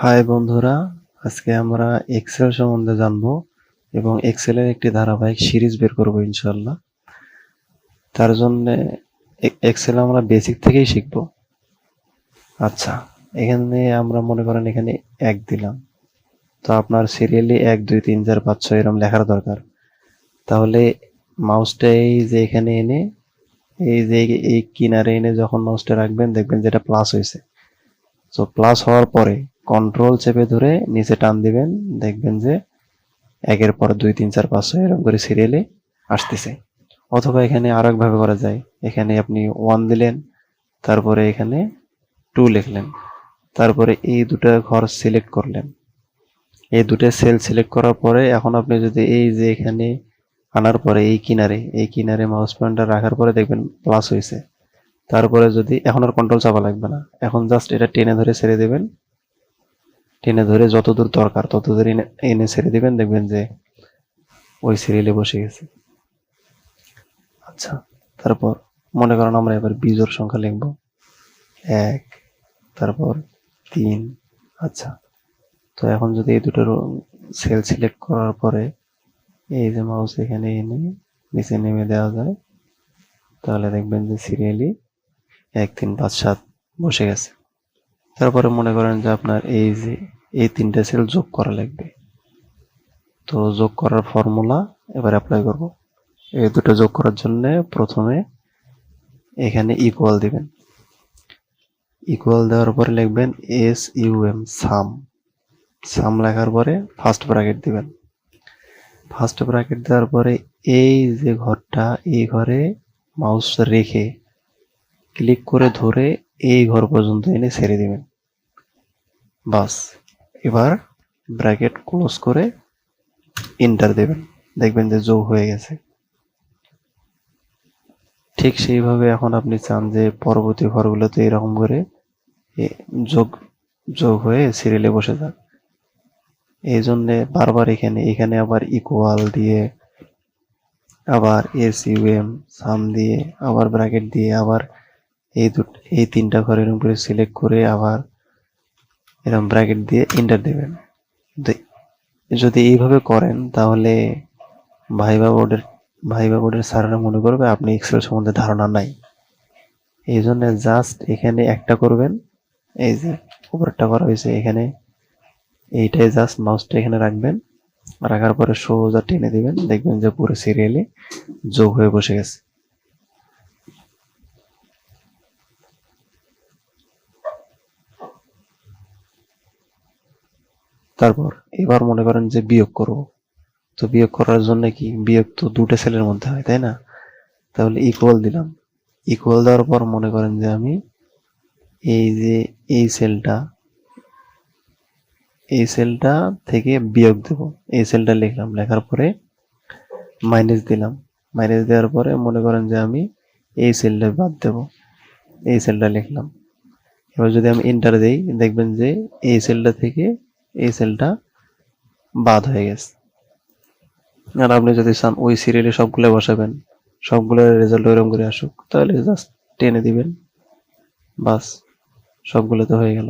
High বন্ধুরা, আজকে আমরা এক্সেল সম্বন্ধে জানবো এবং এক্সেলের একটি ধারাবাহিক সিরিজ বের করব ইনশাল্লাহ। তার জন্য এক্সেল আমরা বেসিক থেকেই শিখব। আচ্ছা, এখানে আমরা মনে করেন এখানে 1 দিলাম, তো আপনার সিরিয়ালি 1 2 3 4 5 6 এরকম লেখার দরকার। তাহলে মাউসটা এই যে এখানে এনে এই যে এই কিনারে এনে যখন মাউসটা রাখবেন দেখবেন যেটা প্লাস হয়েছে। তো প্লাস হওয়ার পরে কন্ট্রোল চেপে ধরে নিচে টান দিবেন, দেখবেন যে 1 এর পর 2 3 4 5 6 এরকম করে সিরিয়ালে আসতেছে। অথবা এখানে আরো একভাবে করা যায়, এখানে আপনি 1 দিলেন, তারপরে এখানে 2 লিখলেন, তারপরে এই দুটো ঘর সিলেক্ট করলেন, এই দুটো সেল সিলেক্ট করার পরে এখন আপনি যদি এই যে এখানে আনার পরে এই কিনারে মাউস পয়েন্টার রাখার পরে দেখবেন প্লাস হয়েছে। তারপরে যদি এখন আর কন্ট্রোল চাপা লাগবে না, এখন জাস্ট এটা টেনে ধরে ছেড়ে দেবেন, টেনে ধরে যতদূর দরকার ততদূর এনে ছেড়ে দিবেন, দেখবেন যে ওই সিরিয়ালে বসে গেছে। আচ্ছা, তারপর মনে করেন আমরা এবার বিজোড় সংখ্যা লিখব 1, তারপর 3। আচ্ছা, তো এখন যদি এই দুটোর সেল সিলেক্ট করার পরে এই যে মাউস এখানে এনে নিচে নেমে দেওয়া যায়, তাহলে দেখবেন যে সিরিয়ালি 1 3 5 7 বসে গেছে। তারপরে মনে করেন যে আপনার এই যে এই 3টে সেল যোগ করা লাগবে, তো যোগ করার ফর্মুলা এবার অ্যাপ্লাই করব। এই দুটো যোগ করার জন্য প্রথমে এখানে ইকুয়াল দিবেন, ইকুয়াল দেওয়ার পরে লিখবেন SUM, সাম লেখার পরে ফার্স্ট ব্র্যাকেট দিবেন। ফার্স্ট ব্র্যাকেট দেওয়ার পরে এই যে ঘরটা, এই ঘরে মাউস রেখে ক্লিক করে ধরে এই ঘর পর্যন্ত এনে ছেড়ে দিবেন। বাস, এবার ব্র্যাকেট ক্লোজ করে এন্টার দেবেন, দেখবেন যে যোগ হয়ে গেছে। ঠিক সেইভাবে এখন আপনি চান যে পরবর্তী ঘরগুলোতে এরকম করে যোগ যোগ হয়ে সিরিয়ালে বসে যাক, এই জন্যে বারবার এখানে আবার ইকুয়াল দিয়ে, আবার SUM সাম দিয়ে, আবার ব্র্যাকেট দিয়ে, আবার এই 3টা ঘর এরকম করে সিলেক্ট করে আবার এরকম ব্র্যাকেট দিয়ে এন্টার দেবেন। যদি এইভাবে করেন তাহলে ভাইবা বোর্ডের স্যাররা মনে করবে আপনি এক্সেল সম্বন্ধে ধারণা নাই। এই জন্য জাস্ট এখানে একটা করবেন, এই যে উপরটা করা হয়েছে এখানে, এইটাই জাস্ট মাউসটা এখানে রাখবেন, রাখার পরে সোজা টেনে দিবেন, দেখবেন যে পুরো সিরিয়ালে যোগ হয়ে বসে গেছে। তারপর এবার মনে করেন যে বিয়োগ করব, তো বিয়োগ করার জন্য কি, বিয়োগ তো দুটো সেলের মধ্যে হয়, তাই না? তাহলে ইকুয়াল দিলাম, ইকুয়াল দেওয়ার পর মনে করেন যে আমি এই যে এই সেলটা থেকে বিয়োগ দেব, এই সেলটা লিখলাম, লেখার পরে মাইনাস দিলাম, মাইনাস দেওয়ার পরে মনে করেন যে আমি এই সেলটা বাদ দেব, এই সেলটা লিখলাম। এবার যদি আমি এন্টার দেই, দেখবেন যে এই সেলটা থেকে এই সেলটা বাদ হয়ে গেছে। আর আপনি যদি চান ওই সিরিয়ালে সবগুলো বসাবেন, সবগুলোর রেজাল্ট ওইরকম করে আসুক, তাহলে জাস্ট টেনে দিবেন, বাস সবগুলো তো হয়ে গেল।